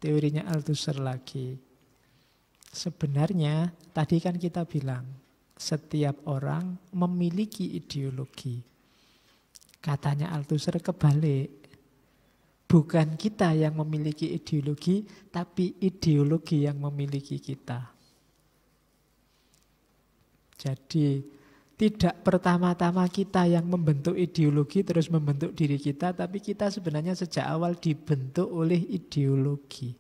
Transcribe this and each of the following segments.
teorinya Althusser lagi. Sebenarnya tadi kan kita bilang setiap orang memiliki ideologi. Katanya Althusser kebalik. Bukan kita yang memiliki ideologi, tapi ideologi yang memiliki kita. Jadi tidak pertama-tama kita yang membentuk ideologi terus membentuk diri kita, tapi kita sebenarnya sejak awal dibentuk oleh ideologi.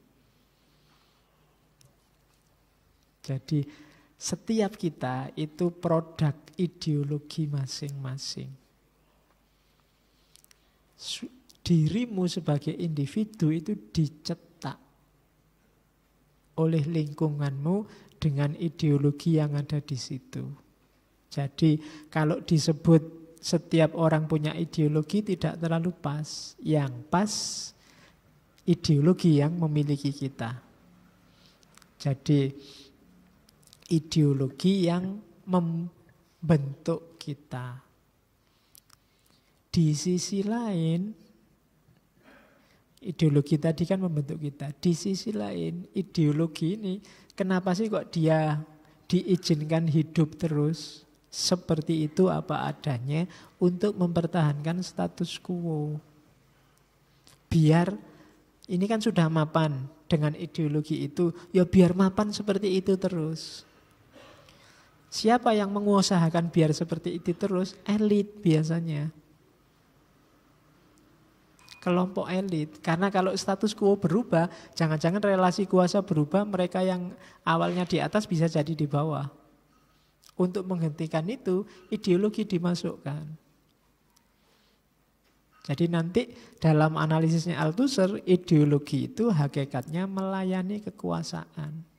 Jadi setiap kita itu produk ideologi masing-masing. Dirimu sebagai individu itu dicetak oleh lingkunganmu dengan ideologi yang ada di situ. Jadi kalau disebut setiap orang punya ideologi tidak terlalu pas. Yang pas ideologi yang memiliki kita. Jadi ideologi yang membentuk kita. Di sisi lain, ideologi tadi kan membentuk kita. Di sisi lain, ideologi ini kenapa sih kok dia diizinkan hidup terus seperti itu apa adanya untuk mempertahankan status quo. Biar ini kan sudah mapan dengan ideologi itu, ya biar mapan seperti itu terus. Siapa yang mengusahakan biar seperti itu terus? Elit biasanya. Kelompok elit. Karena kalau status quo berubah, jangan-jangan relasi kuasa berubah, mereka yang awalnya di atas bisa jadi di bawah. Untuk menghentikan itu, ideologi dimasukkan. Jadi nanti dalam analisisnya Althusser, ideologi itu hakikatnya melayani kekuasaan.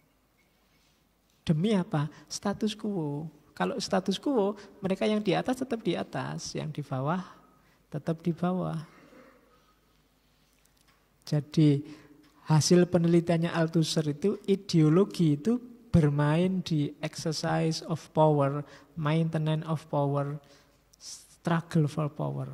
Demi apa? Status quo. Kalau status quo, mereka yang di atas tetap di atas, yang di bawah tetap di bawah. Jadi hasil penelitiannya Althusser itu ideologi itu bermain di exercise of power, maintenance of power, struggle for power.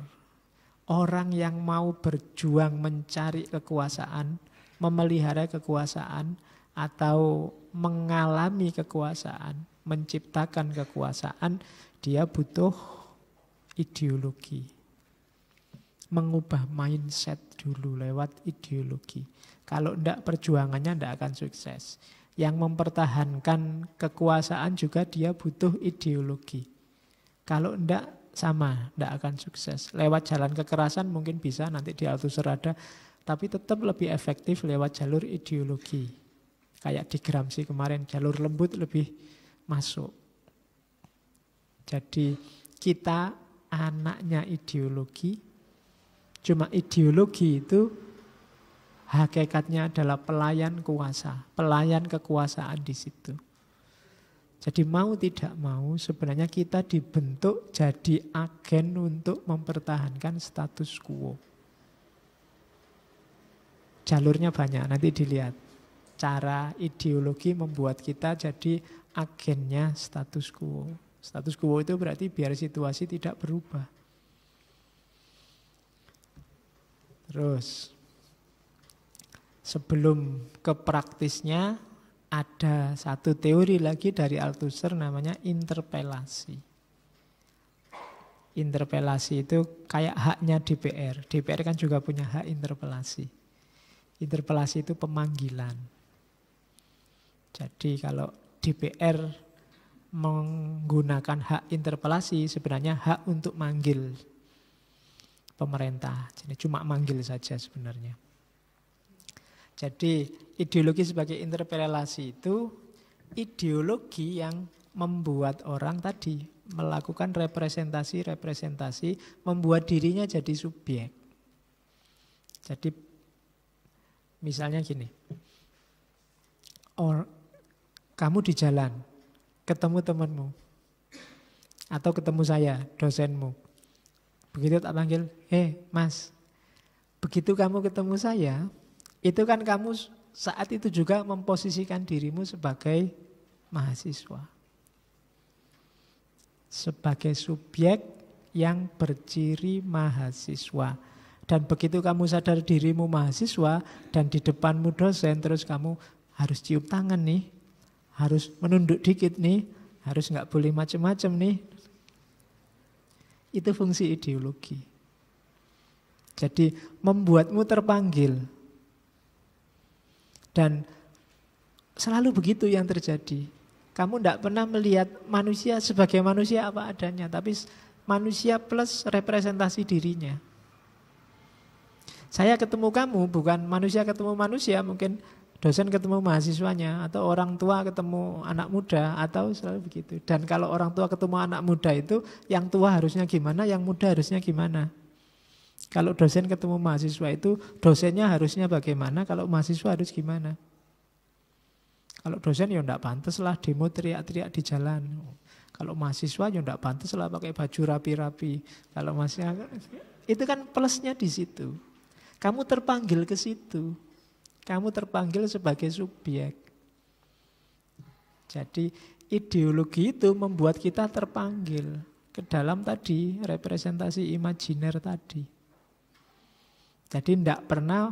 Orang yang mau berjuang mencari kekuasaan, memelihara kekuasaan, atau mengalami kekuasaan, menciptakan kekuasaan, dia butuh ideologi. Mengubah mindset dulu lewat ideologi. Kalau enggak, perjuangannya enggak akan sukses. Yang mempertahankan kekuasaan juga dia butuh ideologi. Kalau enggak, sama, enggak akan sukses. Lewat jalan kekerasan mungkin bisa, nanti di Althusser ada, tapi tetap lebih efektif lewat jalur ideologi. Kayak di Gramsci kemarin, jalur lembut lebih masuk. Jadi kita anaknya ideologi, cuma ideologi itu hakikatnya adalah pelayan kuasa, pelayan kekuasaan di situ. Jadi mau tidak mau sebenarnya kita dibentuk jadi agen untuk mempertahankan status quo. Jalurnya banyak, nanti dilihat. Cara ideologi membuat kita jadi agennya status quo. Status quo itu berarti biar situasi tidak berubah. Terus sebelum ke praktisnya ada satu teori lagi dari Althusser namanya interpelasi. Interpelasi itu kayak haknya DPR. DPR kan juga punya hak interpelasi. Interpelasi itu pemanggilan. Jadi kalau DPR menggunakan hak interpelasi sebenarnya hak untuk manggil pemerintah. Jadi cuma manggil saja sebenarnya. Jadi ideologi sebagai interpelasi itu ideologi yang membuat orang tadi melakukan representasi, membuat dirinya jadi subjek. Jadi misalnya gini, kamu di jalan, ketemu temanmu, atau ketemu saya, dosenmu. Begitu tak panggil, mas, begitu kamu ketemu saya, itu kan kamu saat itu juga memposisikan dirimu sebagai mahasiswa. Sebagai subjek yang berciri mahasiswa. Dan begitu kamu sadar dirimu mahasiswa dan di depanmu dosen, terus kamu harus cium tangan nih, harus menunduk dikit nih, harus nggak boleh macam-macam nih. Itu fungsi ideologi. Jadi membuatmu terpanggil. Dan selalu begitu yang terjadi. Kamu tidak pernah melihat manusia sebagai manusia apa adanya, tapi manusia plus representasi dirinya. Saya ketemu kamu bukan manusia ketemu manusia, mungkin dosen ketemu mahasiswanya, atau orang tua ketemu anak muda, atau selalu begitu. Dan kalau orang tua ketemu anak muda itu, yang tua harusnya gimana, yang muda harusnya gimana. Kalau dosen ketemu mahasiswa itu, dosennya harusnya bagaimana, kalau mahasiswa harus gimana. Kalau dosen ya enggak pantas lah demo teriak-teriak di jalan. Kalau mahasiswa ya enggak pantas lah pakai baju rapi-rapi. Kalau mahasiswa, itu kan plusnya di situ. Kamu terpanggil ke situ. Kamu terpanggil sebagai subjek. Jadi ideologi itu membuat kita terpanggil ke dalam tadi representasi imajiner tadi. Jadi tidak pernah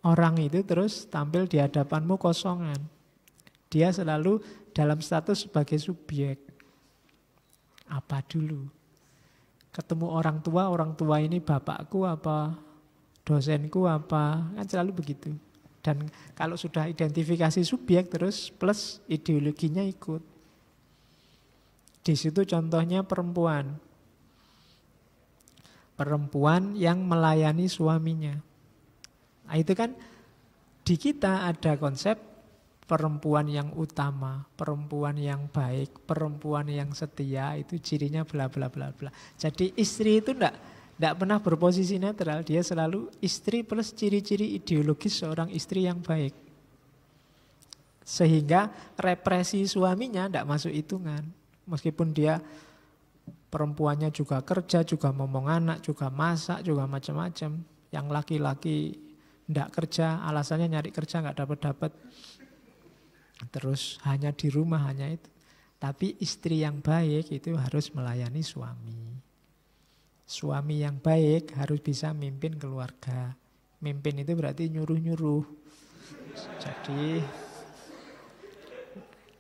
orang itu terus tampil di hadapanmu kosongan. Dia selalu dalam status sebagai subjek. Apa dulu? Ketemu orang tua ini bapakku apa, dosenku apa, kan selalu begitu. Dan kalau sudah identifikasi subjek terus plus ideologinya ikut. Di situ contohnya perempuan. Perempuan yang melayani suaminya. Nah, itu kan di kita ada konsep perempuan yang utama, perempuan yang baik, perempuan yang setia, itu cirinya bla bla bla bla. Jadi istri itu enggak pernah berposisi netral, dia selalu istri plus ciri-ciri ideologis seorang istri yang baik. Sehingga represi suaminya enggak masuk hitungan. Meskipun dia perempuannya juga kerja, juga ngomong anak, juga masak, juga macam-macam. Yang laki-laki enggak kerja, alasannya nyari kerja enggak dapat-dapat. Terus hanya di rumah, hanya itu. Tapi istri yang baik itu harus melayani suami. Suami yang baik harus bisa mimpin keluarga. Mimpin itu berarti nyuruh-nyuruh. Jadi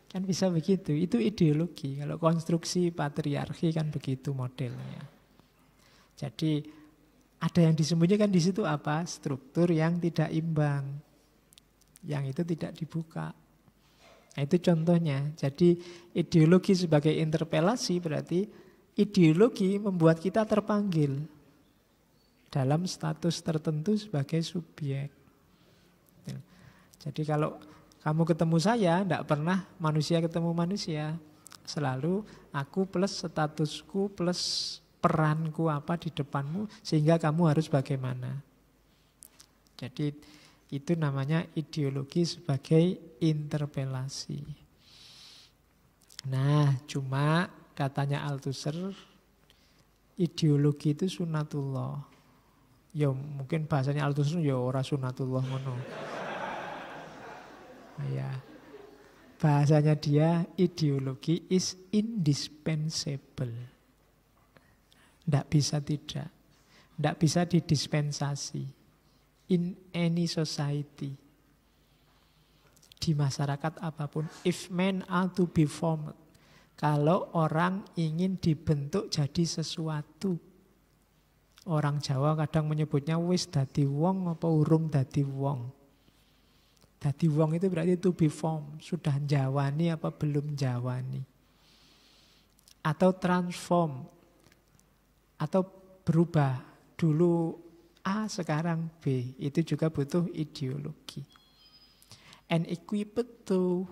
kan bisa begitu. Itu ideologi. Kalau konstruksi patriarki kan begitu modelnya. Jadi ada yang disembunyikan di situ apa? Struktur yang tidak imbang. Yang itu tidak dibuka. Nah, itu contohnya. Jadi ideologi sebagai interpelasi berarti ideologi membuat kita terpanggil dalam status tertentu sebagai subjek. Jadi kalau kamu ketemu saya, tidak pernah manusia ketemu manusia. Selalu aku plus statusku plus peranku apa di depanmu sehingga kamu harus bagaimana. Jadi itu namanya ideologi sebagai interpelasi. Nah, cuma katanya Althusser, ideologi itu sunatullah. Ya mungkin bahasanya Althusser ya ora sunatullah ngono. Ya. Bahasanya dia ideologi is indispensable. Tidak bisa tidak. Tidak bisa didispensasi. In any society. Di masyarakat apapun. If men are to be formed. Kalau orang ingin dibentuk jadi sesuatu. Orang Jawa kadang menyebutnya wis dadi wong apa urung dadi wong. Dadi wong itu berarti to be formed. Sudah njawani apa belum njawani. Atau transform. Atau berubah. Dulu A sekarang B. Itu juga butuh ideologi. And equipped to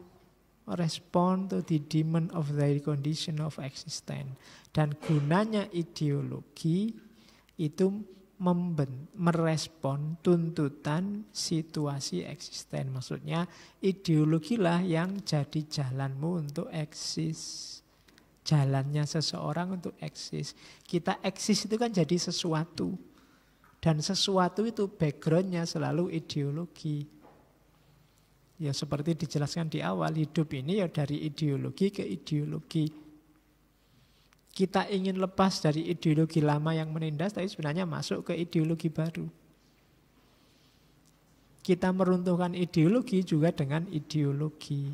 respond to the demand of their condition of existence. Dan gunanya ideologi itu merespon tuntutan situasi eksisten. Maksudnya ideologilah yang jadi jalanmu untuk eksis. Jalannya seseorang untuk eksis. Kita eksis itu kan jadi sesuatu. Dan sesuatu itu backgroundnya selalu ideologi. Ya seperti dijelaskan di awal, hidup ini ya dari ideologi ke ideologi. Kita ingin lepas dari ideologi lama yang menindas, tapi sebenarnya masuk ke ideologi baru. Kita meruntuhkan ideologi juga dengan ideologi.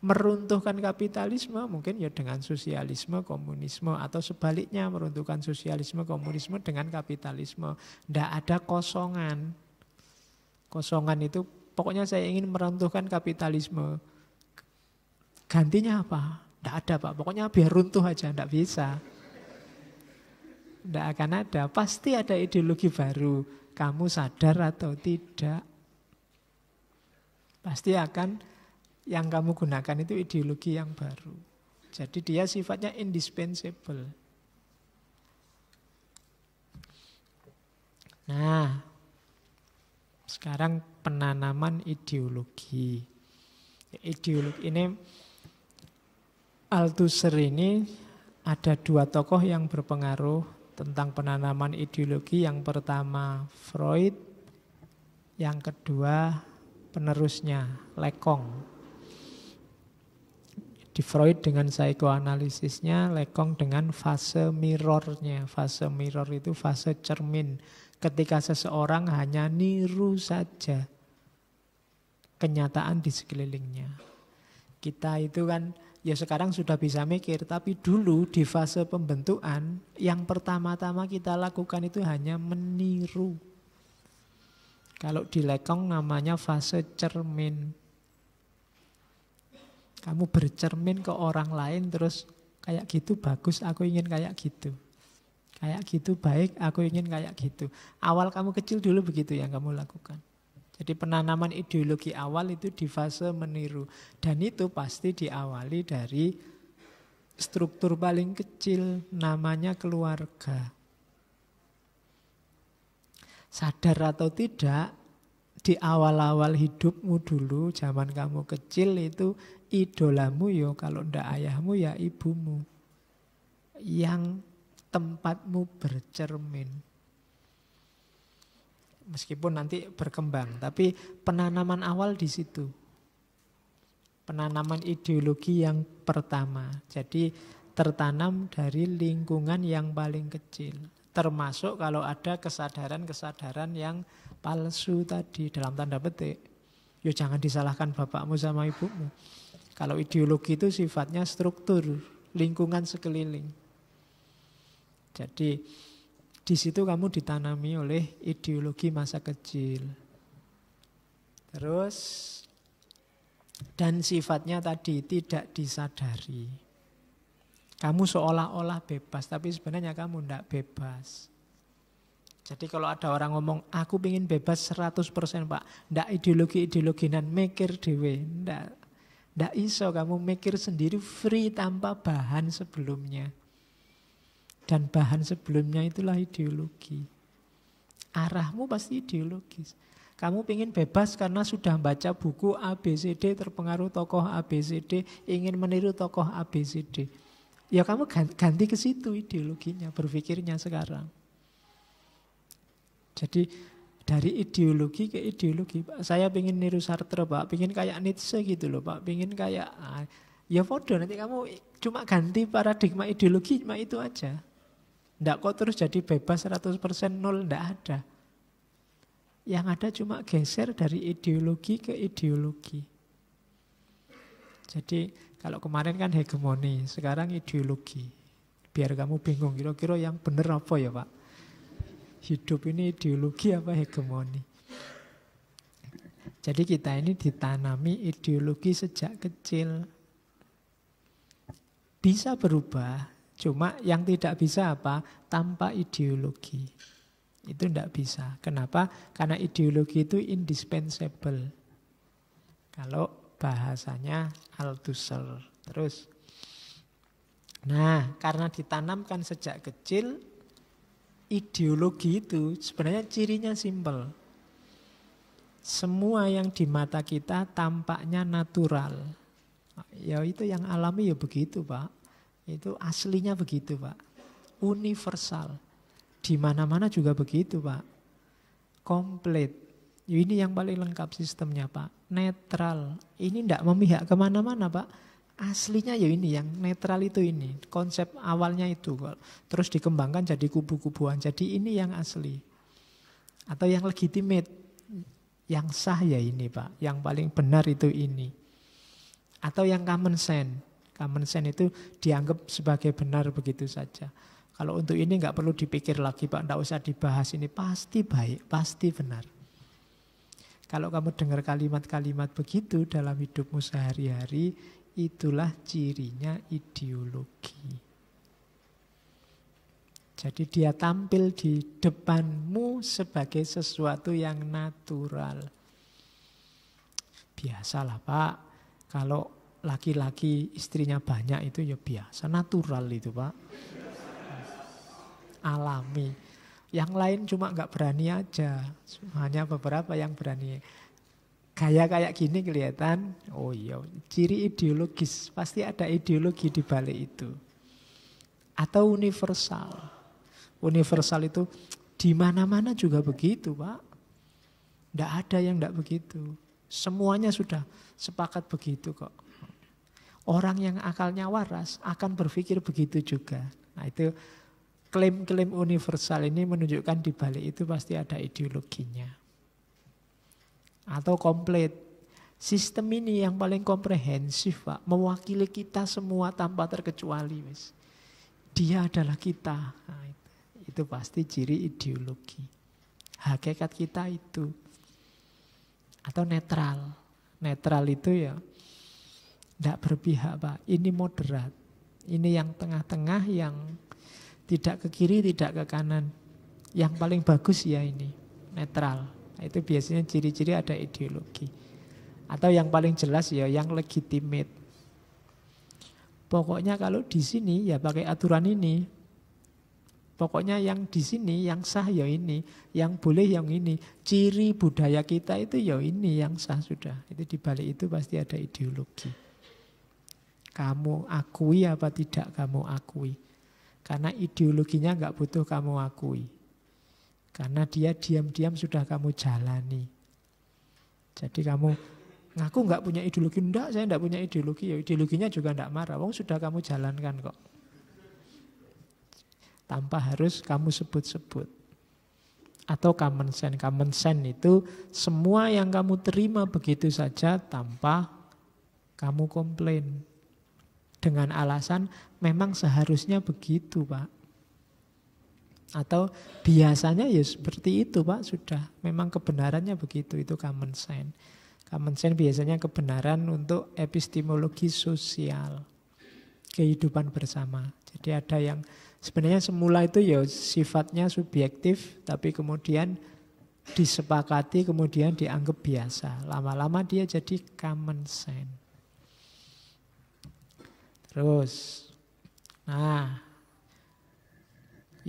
Meruntuhkan kapitalisme mungkin ya dengan sosialisme, komunisme, atau sebaliknya meruntuhkan sosialisme, komunisme dengan kapitalisme. Tidak ada kosongan. Kosongan itu pokoknya saya ingin meruntuhkan kapitalisme. Gantinya apa? Tidak ada Pak, pokoknya biar runtuh aja, tidak bisa. Tidak akan ada, pasti ada ideologi baru. Kamu sadar atau tidak. Pasti akan yang kamu gunakan itu ideologi yang baru. Jadi dia sifatnya indispensable. Nah, sekarang penanaman ideologi. Ideologi ini Althusser ini ada dua tokoh yang berpengaruh tentang penanaman ideologi. Yang pertama Freud, yang kedua penerusnya Lacan. Di Freud dengan psikoanalisisnya, Lacan dengan fase mirrornya. Fase mirror itu fase cermin. Ketika seseorang hanya niru saja kenyataan di sekelilingnya. Kita itu kan ya sekarang sudah bisa mikir, tapi dulu di fase pembentukan yang pertama-tama kita lakukan itu hanya meniru. Kalau di Lacan namanya fase cermin. Kamu bercermin ke orang lain terus kayak gitu bagus, aku ingin kayak gitu. Kayak gitu baik, aku ingin kayak gitu. Awal kamu kecil dulu begitu yang kamu lakukan. Jadi penanaman ideologi awal itu di fase meniru. Dan itu pasti diawali dari struktur paling kecil, namanya keluarga. Sadar atau tidak, di awal-awal hidupmu dulu, zaman kamu kecil itu idolamu ya kalau ndak ayahmu ya ibumu. Yang tempatmu bercermin. Meskipun nanti berkembang, tapi penanaman awal di situ. Penanaman ideologi yang pertama. Jadi tertanam dari lingkungan yang paling kecil. Termasuk kalau ada kesadaran-kesadaran yang palsu tadi dalam tanda petik. Ya jangan disalahkan bapakmu sama ibumu. Kalau ideologi itu sifatnya struktur, lingkungan sekeliling. Jadi di situ kamu ditanami oleh ideologi masa kecil. Terus, dan sifatnya tadi tidak disadari. Kamu seolah-olah bebas, tapi sebenarnya kamu tidak bebas. Jadi kalau ada orang ngomong, aku pengen bebas 100% Pak. Tidak ideologi-ideologinan, mikir dewe. Tidak iso, kamu mikir sendiri free tanpa bahan sebelumnya. Dan bahan sebelumnya itulah ideologi. Arahmu pasti ideologis. Kamu pengen bebas karena sudah baca buku ABCD, terpengaruh tokoh ABCD, ingin meniru tokoh ABCD. Ya kamu ganti ke situ ideologinya, berpikirnya sekarang. Jadi dari ideologi ke ideologi. Pak, saya pengen niru Sartre Pak, pengen kayak Nietzsche gitu loh Pak, pengen kayak... ya podo, nanti kamu cuma ganti paradigma ideologi, cuma itu aja. Tidak kok terus jadi bebas 100% nol, tidak ada. Yang ada cuma geser dari ideologi ke ideologi. Jadi kalau kemarin kan hegemoni, sekarang ideologi. Biar kamu bingung, kira-kira yang benar apa ya Pak? Hidup ini ideologi apa hegemoni? Jadi kita ini ditanami ideologi sejak kecil. Bisa berubah. Cuma yang tidak bisa apa? Tanpa ideologi. Itu tidak bisa. Kenapa? Karena ideologi itu indispensable. Kalau bahasanya Althusser. Terus. Nah, karena ditanamkan sejak kecil, ideologi itu sebenarnya cirinya simpel. Semua yang di mata kita tampaknya natural. Ya itu yang alami ya begitu Pak. Itu aslinya begitu Pak. Universal. Di mana-mana juga begitu Pak. Komplit. Ini yang paling lengkap sistemnya Pak. Netral. Ini tidak memihak kemana-mana Pak. Aslinya ya ini, yang netral itu ini. Konsep awalnya itu. Terus dikembangkan jadi kubu-kubuan. Jadi ini yang asli. Atau yang legitimate. Yang sah ya ini Pak. Yang paling benar itu ini. Atau yang common sense. Common sense itu dianggap sebagai benar begitu saja. Kalau untuk ini nggak perlu dipikir lagi Pak. Nggak usah dibahas ini. Pasti baik, pasti benar. Kalau kamu dengar kalimat-kalimat begitu dalam hidupmu sehari-hari, itulah cirinya ideologi. Jadi dia tampil di depanmu sebagai sesuatu yang natural. Biasalah Pak, kalau laki-laki istrinya banyak itu ya biasa, natural itu Pak. Alami. Yang lain cuma nggak berani aja, hanya beberapa yang berani. Gaya kayak gini kelihatan, oh iya, ciri ideologis, pasti ada ideologi di balik itu. Atau universal. Universal itu di mana-mana juga begitu, Pak. Tidak ada yang tidak begitu. Semuanya sudah sepakat begitu kok. Orang yang akalnya waras akan berpikir begitu juga. Nah itu klaim-klaim universal ini menunjukkan di balik itu pasti ada ideologinya. Atau komplit. Sistem ini yang paling komprehensif Pak. Mewakili kita semua tanpa terkecuali. Mas. Dia adalah kita. Nah, itu pasti ciri ideologi. Hakikat kita itu. Atau netral. Netral itu ya tidak berpihak Pak. Ini moderat. Ini yang tengah-tengah, yang tidak ke kiri, tidak ke kanan. Yang paling bagus ya ini. Netral. Itu biasanya ciri-ciri ada ideologi. Atau yang paling jelas ya yang legitimate. Pokoknya kalau di sini ya pakai aturan ini. Pokoknya yang di sini yang sah ya ini, yang boleh yang ini. Ciri budaya kita itu ya ini yang sah sudah. Itu di balik itu pasti ada ideologi. Kamu akui apa tidak kamu akui. Karena ideologinya nggak butuh kamu akui. Karena dia diam-diam sudah kamu jalani. Jadi kamu ngaku nggak punya ideologi. Enggak, saya nggak punya ideologi. Ya ideologinya juga nggak marah. Wong sudah kamu jalankan kok. Tanpa harus kamu sebut-sebut. Atau common sense. Common sense itu semua yang kamu terima begitu saja tanpa kamu komplain. Dengan alasan memang seharusnya begitu Pak. Atau biasanya ya seperti itu Pak, sudah. Memang kebenarannya begitu, itu common sense. Common sense biasanya kebenaran untuk epistemologi sosial. Kehidupan bersama. Jadi ada yang sebenarnya semula itu ya sifatnya subjektif, tapi kemudian disepakati, kemudian dianggap biasa. Lama-lama dia jadi common sense. Terus, nah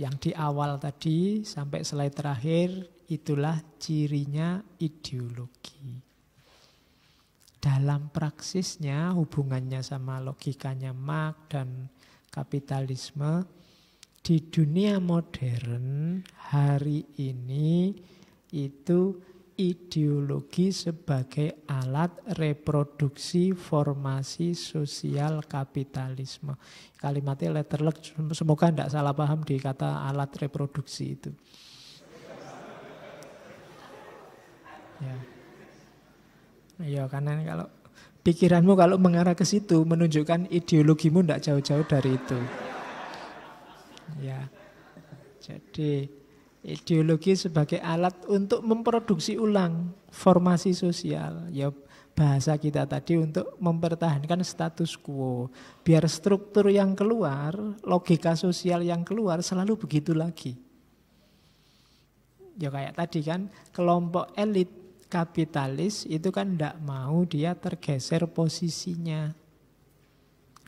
yang di awal tadi sampai slide terakhir itulah cirinya ideologi. Dalam praksisnya hubungannya sama logikanya Marx dan kapitalisme di dunia modern hari ini itu ideologi sebagai alat reproduksi formasi sosial kapitalisme. Kalimatnya letterlek, semoga tidak salah paham di kata alat reproduksi itu. Ya. Ya karena kalau pikiranmu kalau mengarah ke situ menunjukkan ideologimu tidak jauh-jauh dari itu. Ya. Jadi ideologi sebagai alat untuk memproduksi ulang formasi sosial. Ya bahasa kita tadi untuk mempertahankan status quo. Biar struktur yang keluar, logika sosial yang keluar selalu begitu lagi. Ya kayak tadi kan, kelompok elit kapitalis itu kan tidak mau dia tergeser posisinya.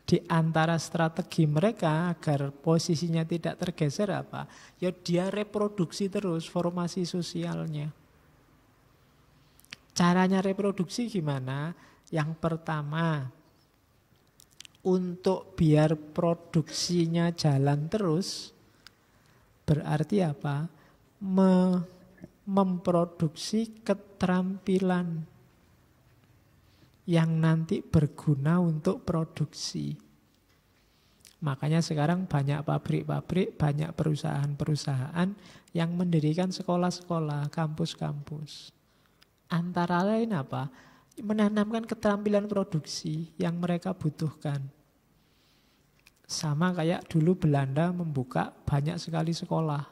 Di antara strategi mereka agar posisinya tidak tergeser apa? Ya dia reproduksi terus formasi sosialnya. Caranya reproduksi gimana? Yang pertama, untuk biar produksinya jalan terus, berarti apa? Memproduksi keterampilan. yang nanti berguna untuk produksi. Makanya sekarang banyak pabrik-pabrik, banyak perusahaan-perusahaan yang mendirikan sekolah-sekolah, kampus-kampus. Antara lain apa? Menanamkan keterampilan produksi yang mereka butuhkan. Sama kayak dulu Belanda membuka banyak sekali sekolah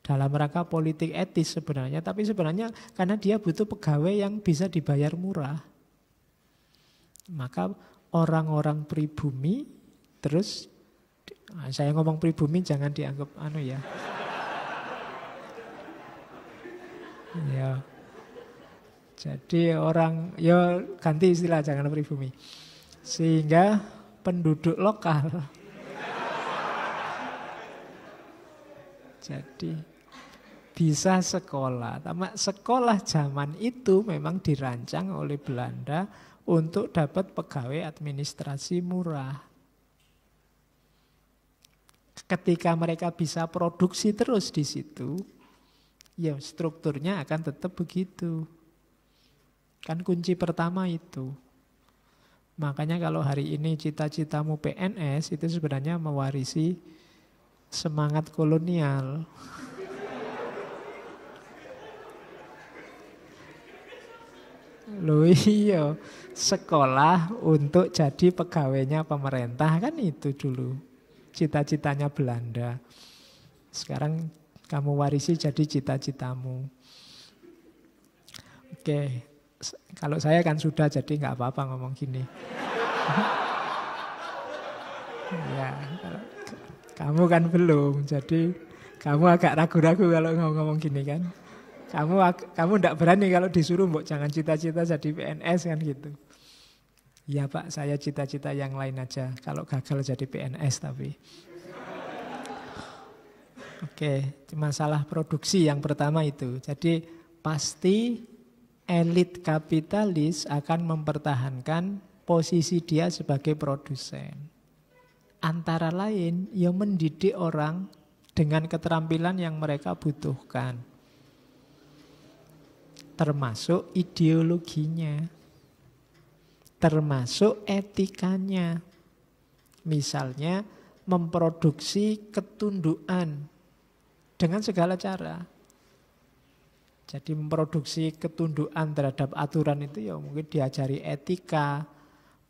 dalam rangka politik etis sebenarnya. Tapi sebenarnya karena dia butuh pegawai yang bisa dibayar murah. Maka orang-orang pribumi, terus saya ngomong pribumi jangan dianggap ya. Ya. Jadi orang, ganti istilah jangan pribumi. Sehingga penduduk lokal. Jadi bisa sekolah. Sekolah zaman itu memang dirancang oleh Belanda untuk dapat pegawai administrasi murah. Ketika mereka bisa produksi terus di situ, ya strukturnya akan tetap begitu. Kan kunci pertama itu. Makanya kalau hari ini cita-citamu PNS itu sebenarnya mewarisi semangat kolonial. Loh iya, sekolah untuk jadi pegawainya pemerintah kan itu dulu. Cita-citanya Belanda. Sekarang kamu warisi jadi cita-citamu. Oke, kalau saya kan sudah jadi nggak apa-apa ngomong gini. Ya, kamu kan belum, jadi kamu agak ragu-ragu kalau ngomong gini kan. Kamu nggak berani kalau disuruh mbok jangan cita-cita jadi PNS kan gitu. Ya Pak, saya cita-cita yang lain aja. Kalau gagal jadi PNS tapi. Oke, masalah produksi yang pertama itu. Jadi pasti elit kapitalis akan mempertahankan posisi dia sebagai produsen. Antara lain, ya mendidik orang dengan keterampilan yang mereka butuhkan. Termasuk ideologinya. Termasuk etikanya. Misalnya memproduksi ketundukan dengan segala cara. Jadi memproduksi ketundukan terhadap aturan itu ya mungkin diajari etika,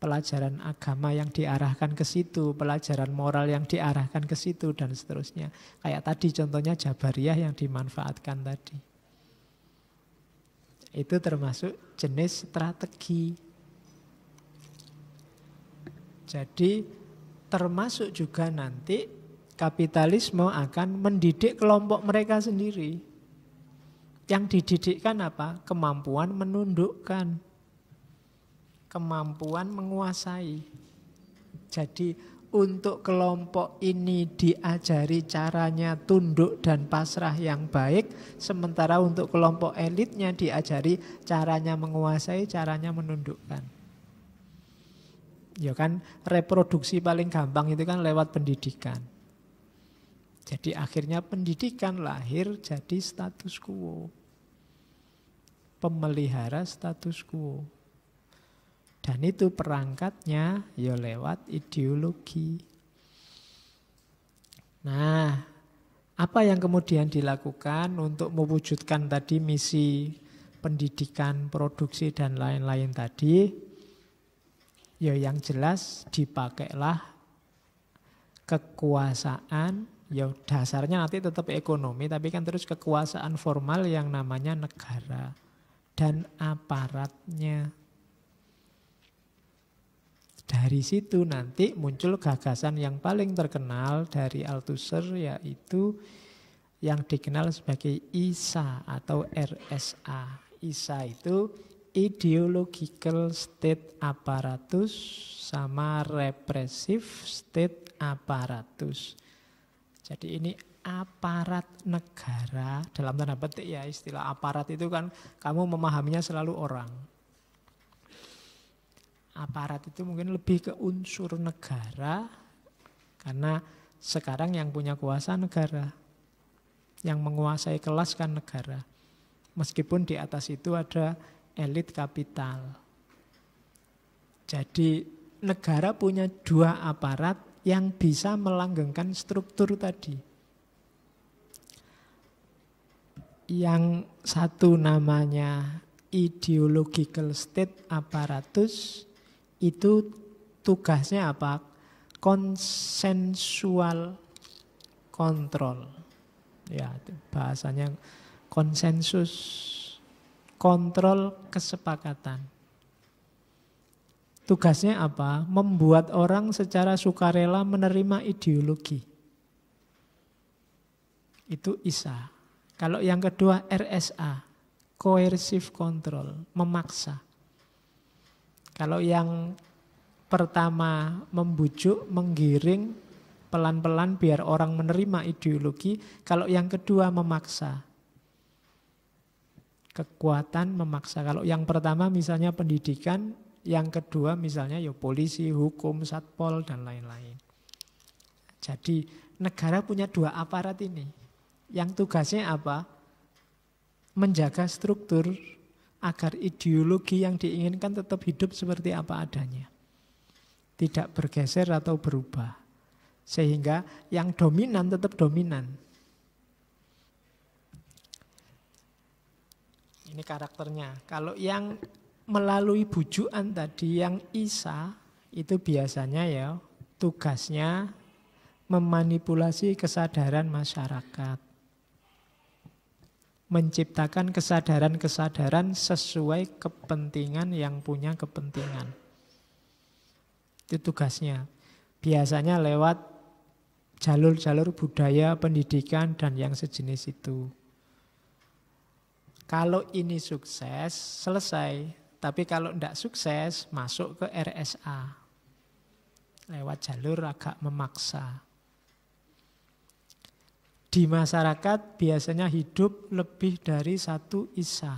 pelajaran agama yang diarahkan ke situ, pelajaran moral yang diarahkan ke situ dan seterusnya. Kayak tadi contohnya Jabariyah yang dimanfaatkan tadi. Itu termasuk jenis strategi. Jadi termasuk juga nanti kapitalisme akan mendidik kelompok mereka sendiri. Yang dididikkan apa? Kemampuan menundukkan. Kemampuan menguasai. Jadi untuk kelompok ini diajari caranya tunduk dan pasrah yang baik. Sementara untuk kelompok elitnya diajari caranya menguasai, caranya menundukkan. Ya kan reproduksi paling gampang itu kan lewat pendidikan. Jadi akhirnya pendidikan lahir jadi status quo. Pemelihara status quo. Dan itu perangkatnya ya lewat ideologi. Nah, apa yang kemudian dilakukan untuk mewujudkan tadi misi pendidikan, produksi dan lain-lain tadi? Ya yang jelas dipakailah kekuasaan, ya dasarnya nanti tetap ekonomi, tapi kan terus kekuasaan formal yang namanya negara dan aparatnya. Dari situ nanti muncul gagasan yang paling terkenal dari Althusser, yaitu yang dikenal sebagai ISA atau RSA. ISA itu ideological state apparatus sama repressive state apparatus. Jadi ini aparat negara, dalam tanda petik ya, istilah aparat itu kan kamu memahaminya selalu orang. Aparat itu mungkin lebih ke unsur negara, karena sekarang yang punya kuasa negara, yang menguasai kelas kan negara. Meskipun di atas itu ada elit kapital. Jadi negara punya dua aparat yang bisa melanggengkan struktur tadi. Yang satu namanya ideological state apparatus, itu tugasnya apa? Konsensual kontrol. Ya, itu bahasanya konsensus, kontrol kesepakatan. Tugasnya apa? Membuat orang secara sukarela menerima ideologi. Itu ISA. Kalau yang kedua RSA, coercive control, memaksa. Kalau yang pertama membujuk, menggiring, pelan-pelan biar orang menerima ideologi. Kalau yang kedua memaksa. Kekuatan memaksa. Kalau yang pertama misalnya pendidikan, yang kedua misalnya ya polisi, hukum, satpol, dan lain-lain. Jadi negara punya dua aparat ini. Yang tugasnya apa? Menjaga struktur agar ideologi yang diinginkan tetap hidup seperti apa adanya. Tidak bergeser atau berubah. Sehingga yang dominan tetap dominan. Ini karakternya. Kalau yang melalui bujukan tadi, yang ISA, itu biasanya ya tugasnya memanipulasi kesadaran masyarakat. Menciptakan kesadaran-kesadaran sesuai kepentingan yang punya kepentingan. Itu tugasnya. Biasanya lewat jalur-jalur budaya, pendidikan, dan yang sejenis itu. Kalau ini sukses, selesai. Tapi kalau tidak sukses, masuk ke RSA. Lewat jalur agak memaksa. Di masyarakat biasanya hidup lebih dari satu ISA.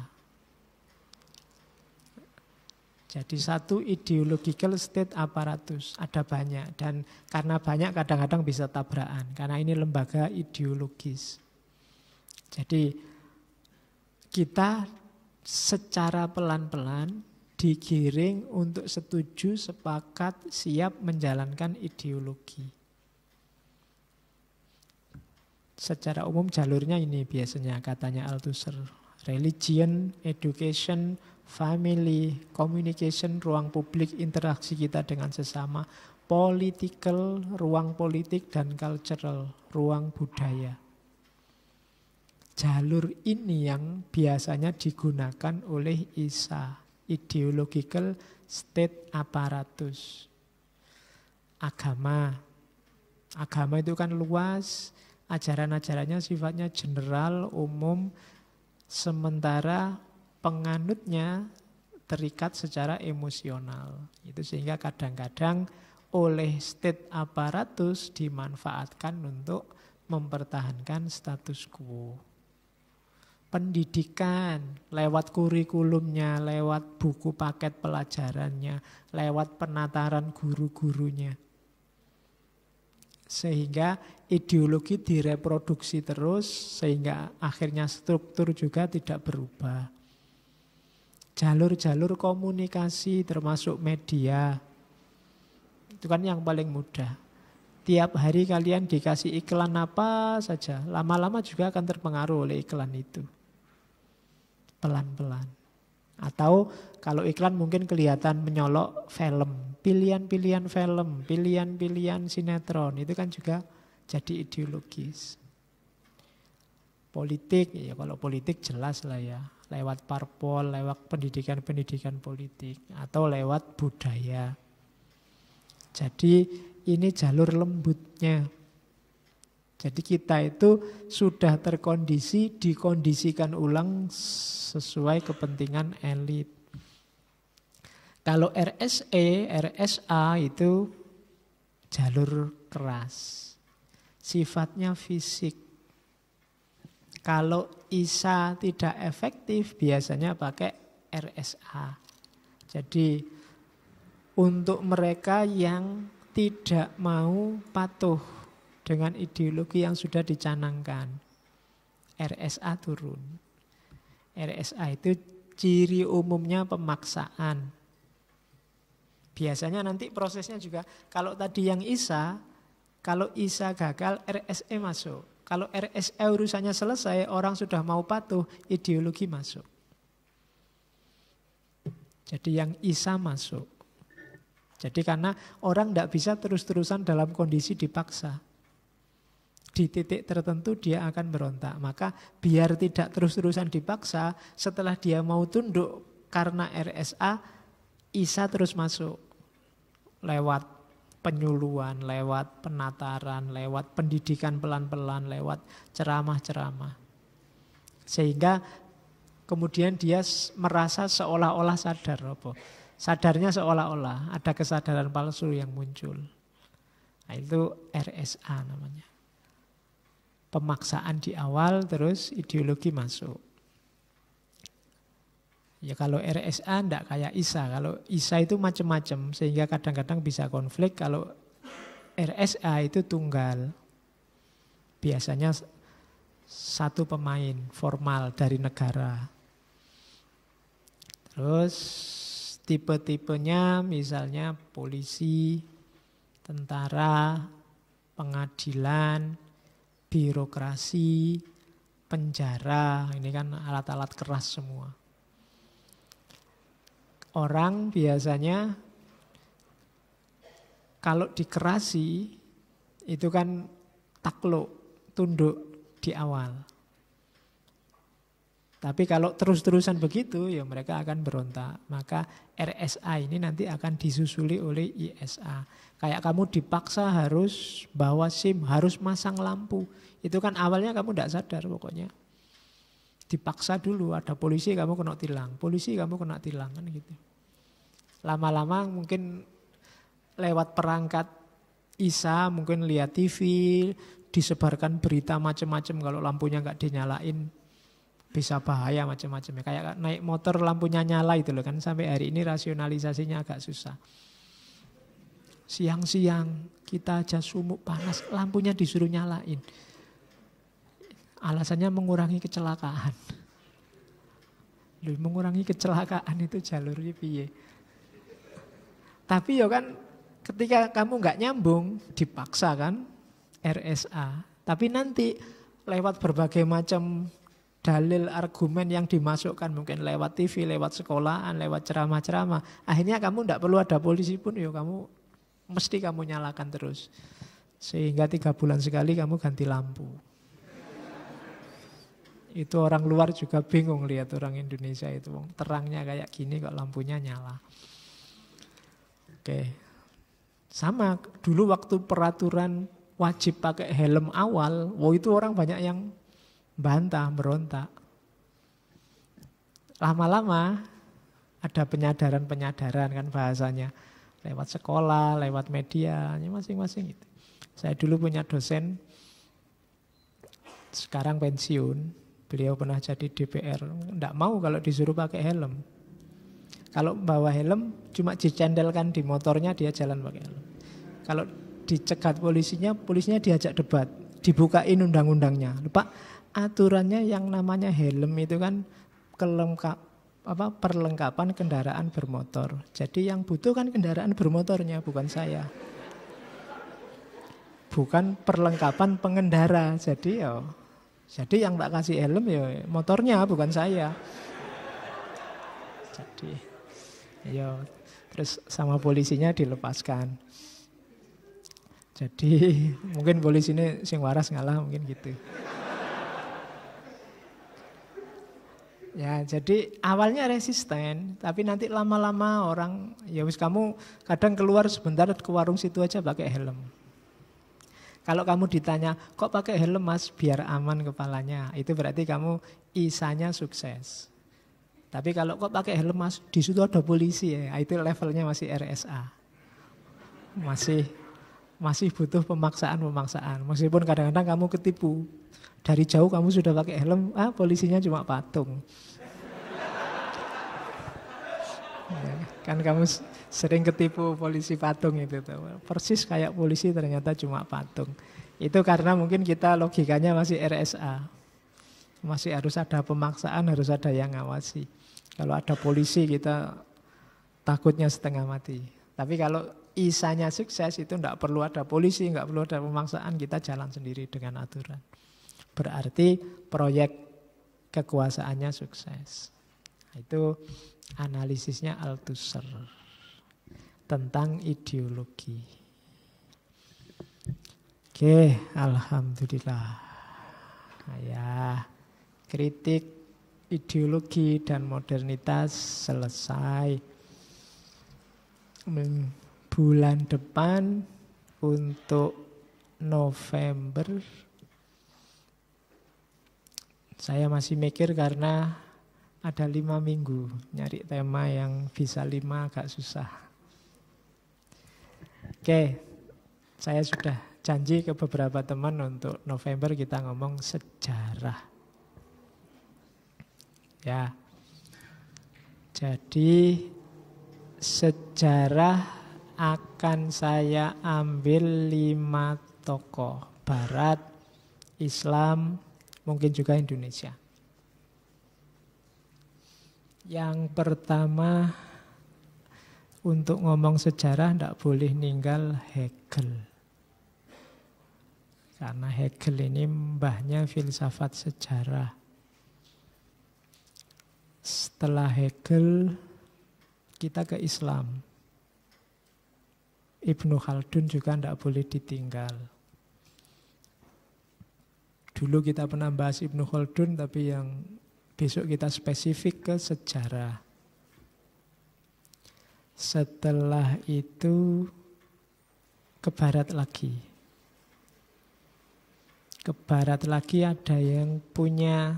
Jadi satu ideological state apparatus, ada banyak. Dan karena banyak kadang-kadang bisa tabrakan. Karena ini lembaga ideologis. Jadi kita secara pelan-pelan digiring untuk setuju, sepakat, siap menjalankan ideologi. Secara umum jalurnya ini biasanya katanya Althusser. Religion, education, family, communication, ruang publik, interaksi kita dengan sesama, political, ruang politik, dan cultural, ruang budaya. Jalur ini yang biasanya digunakan oleh ISA, ideological state apparatus. Agama. Agama itu kan luas, ajaran-ajarannya sifatnya general, umum, sementara penganutnya terikat secara emosional. Itu sehingga kadang-kadang oleh state apparatus dimanfaatkan untuk mempertahankan status quo. Pendidikan lewat kurikulumnya, lewat buku paket pelajarannya, lewat penataran guru-gurunya. Sehingga ideologi direproduksi terus, sehingga akhirnya struktur juga tidak berubah. Jalur-jalur komunikasi termasuk media, itu kan yang paling mudah. Tiap hari kalian dikasih iklan apa saja, lama-lama juga akan terpengaruh oleh iklan itu. Pelan-pelan. Atau kalau iklan mungkin kelihatan menyolok film, pilihan-pilihan film, pilihan-pilihan sinetron, itu kan juga jadi ideologis. Politik, ya kalau politik jelas lah ya, lewat parpol, lewat pendidikan-pendidikan politik, atau lewat budaya. Jadi ini jalur lembutnya. Jadi kita itu sudah terkondisi, dikondisikan ulang sesuai kepentingan elit. Kalau RSE, RSA itu jalur keras. Sifatnya fisik. Kalau ISA tidak efektif, biasanya pakai RSA. Jadi untuk mereka yang tidak mau patuh dengan ideologi yang sudah dicanangkan, RSA turun. RSA itu ciri umumnya pemaksaan. Biasanya nanti prosesnya juga, kalau tadi yang ISA, kalau ISA gagal, RSE masuk. Kalau RSE urusannya selesai, orang sudah mau patuh, ideologi masuk. Jadi yang ISA masuk. Jadi karena orang tidak bisa terus-terusan dalam kondisi dipaksa. Di titik tertentu dia akan berontak. Maka biar tidak terus-terusan dipaksa, setelah dia mau tunduk karena RSA, ISA terus masuk. Lewat penyuluhan, lewat penataran, lewat pendidikan pelan-pelan, lewat ceramah-ceramah. Sehingga kemudian dia merasa seolah-olah sadar. Sadarnya seolah-olah ada kesadaran palsu yang muncul. Nah, itu RSA namanya. Pemaksaan di awal terus ideologi masuk. Ya kalau RSA enggak kayak ISA. Kalau ISA itu macam-macam sehingga kadang-kadang bisa konflik. Kalau RSA itu tunggal. Biasanya satu pemain formal dari negara. Terus tipe-tipenya misalnya polisi, tentara, pengadilan, birokrasi, penjara. Ini kan alat-alat keras semua. Orang biasanya kalau dikerasi itu kan takluk, tunduk di awal. Tapi kalau terus-terusan begitu ya mereka akan berontak. Maka RSA ini nanti akan disusuli oleh ISA. Kayak kamu dipaksa harus bawa SIM, harus masang lampu. Itu kan awalnya kamu tidak sadar pokoknya. Dipaksa dulu, ada polisi kamu kena tilang, polisi kamu kena tilang kan gitu. Lama-lama mungkin lewat perangkat ISA, mungkin lihat TV, disebarkan berita macam-macam kalau lampunya nggak dinyalain bisa bahaya macam-macam. Kayak naik motor lampunya nyala itu loh kan, sampai hari ini rasionalisasinya agak susah. Siang-siang kita aja sumuk panas, lampunya disuruh nyalain. Alasannya mengurangi kecelakaan. Loh, mengurangi kecelakaan itu jalurnya piye? Tapi ya kan ketika kamu nggak nyambung dipaksa kan RSA. Tapi nanti lewat berbagai macam dalil argumen yang dimasukkan mungkin lewat TV, lewat sekolahan, lewat ceramah-ceramah. Akhirnya kamu tidak perlu ada polisi pun ya kamu mesti kamu nyalakan terus. Sehingga 3 bulan sekali kamu ganti lampu. Itu orang luar juga bingung lihat orang Indonesia itu. Terangnya kayak gini kok lampunya nyala. Oke. Sama dulu waktu peraturan wajib pakai helm awal, itu orang banyak yang bantah, berontak. Lama-lama ada penyadaran-penyadaran kan bahasanya. Lewat sekolah, lewat media, masing-masing itu. Saya dulu punya dosen, sekarang pensiun. Beliau pernah jadi DPR, enggak mau kalau disuruh pakai helm. Kalau bawa helm cuma dicendelkan di motornya dia jalan pakai helm. Kalau dicegat polisinya diajak debat, dibukain undang-undangnya. Lupa aturannya yang namanya helm itu kan perlengkapan kendaraan bermotor. Jadi yang butuh kan kendaraan bermotornya, bukan saya. Bukan perlengkapan pengendara. Jadi yang tak kasih helm ya motornya, bukan saya. Jadi terus sama polisinya dilepaskan. Jadi mungkin polisi ini sing waras ngalah mungkin gitu. Ya, jadi awalnya resisten, tapi nanti lama-lama orang ya wis kamu kadang keluar sebentar ke warung situ aja pakai helm. Kalau kamu ditanya, kok pakai helm mas biar aman kepalanya, itu berarti kamu ISA-nya sukses. Tapi kalau kok pakai helm mas, di situ ada polisi ya, itu levelnya masih RSA. Masih butuh pemaksaan. Meskipun kadang-kadang kamu ketipu. Dari jauh kamu sudah pakai helm, polisinya cuma patung. Kan kamu sering ketipu polisi patung itu tuh. Persis kayak polisi ternyata cuma patung. Itu karena mungkin kita logikanya masih RSA. Masih harus ada pemaksaan, harus ada yang ngawasi. Kalau ada polisi kita takutnya setengah mati. Tapi kalau Isanya sukses itu tidak perlu ada polisi, nggak perlu ada pemaksaan, kita jalan sendiri dengan aturan. Berarti proyek kekuasaannya sukses. Itu analisisnya Althusser tentang ideologi. Oke, alhamdulillah. Ya, kritik ideologi dan modernitas selesai. Bulan depan untuk November saya masih mikir karena ada 5 minggu. Nyari tema yang bisa 5 agak susah. Oke, saya sudah janji ke beberapa teman untuk November kita ngomong sejarah. Ya, jadi sejarah akan saya ambil 5 tokoh. Barat, Islam, mungkin juga Indonesia. Yang pertama, untuk ngomong sejarah tidak boleh ninggal Hegel. Karena Hegel ini mbahnya filsafat sejarah. Setelah Hegel, kita ke Islam. Ibnu Khaldun juga tidak boleh ditinggal. Dulu kita pernah bahas Ibnu Khaldun, tapi yang besok kita spesifik ke sejarah. Setelah itu ke barat lagi. Ke barat lagi ada yang punya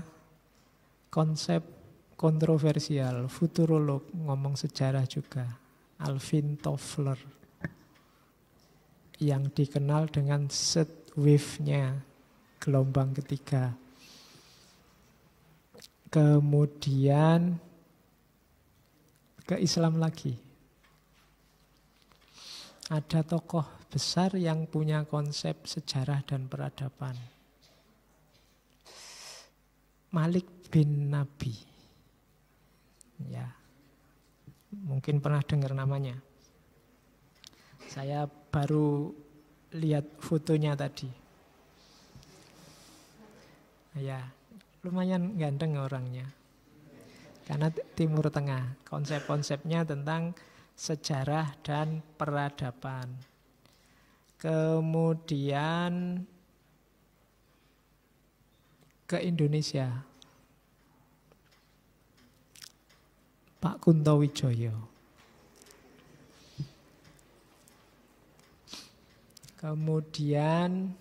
konsep kontroversial, futurolog, ngomong sejarah juga. Alvin Toffler. Yang dikenal dengan third wave-nya, gelombang ketiga. Kemudian ke Islam lagi. Ada tokoh besar yang punya konsep sejarah dan peradaban. Malik bin Nabi. Ya, mungkin pernah dengar namanya. Saya baru lihat fotonya tadi. Ya, lumayan ganteng orangnya. Karena Timur Tengah, konsep-konsepnya tentang sejarah dan peradaban. Kemudian ke Indonesia. Pak Kunto Wijoyo. Kemudian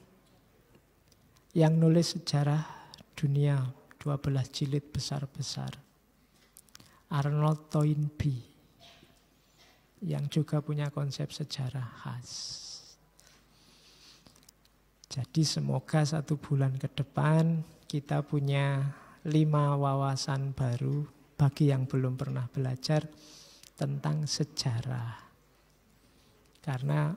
yang nulis sejarah dunia 12 jilid besar-besar. Arnold Toynbee yang juga punya konsep sejarah khas. Jadi semoga 1 bulan ke depan kita punya 5 wawasan baru bagi yang belum pernah belajar tentang sejarah. Karena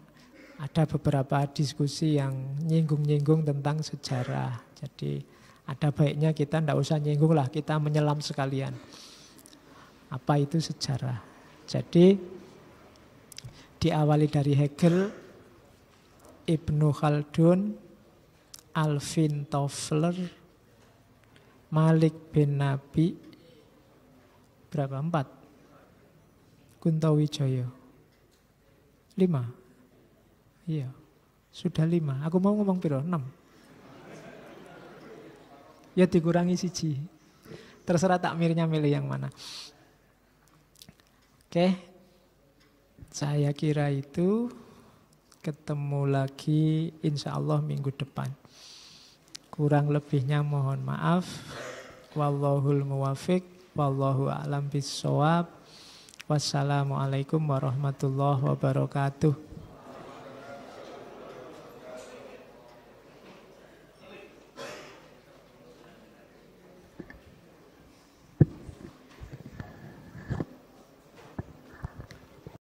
ada beberapa diskusi yang nyinggung-nyinggung tentang sejarah. Jadi ada baiknya kita tidak usah nyinggung lah, kita menyelam sekalian. Apa itu sejarah? Jadi diawali dari Hegel, Ibnu Khaldun, Alvin Toffler, Malik bin Nabi, berapa? 4. Kunto Wijoyo 5. Iya, sudah 5. Aku mau ngomong piro? 6. Ya dikurangi 1. Terserah takmirnya milih yang mana. Oke, saya kira itu. Ketemu lagi insya Allah minggu depan. Kurang lebihnya mohon maaf. Wallahul muwafiq. Wallahu a'lam bissawab. Wassalamualaikum warahmatullahi wabarakatuh.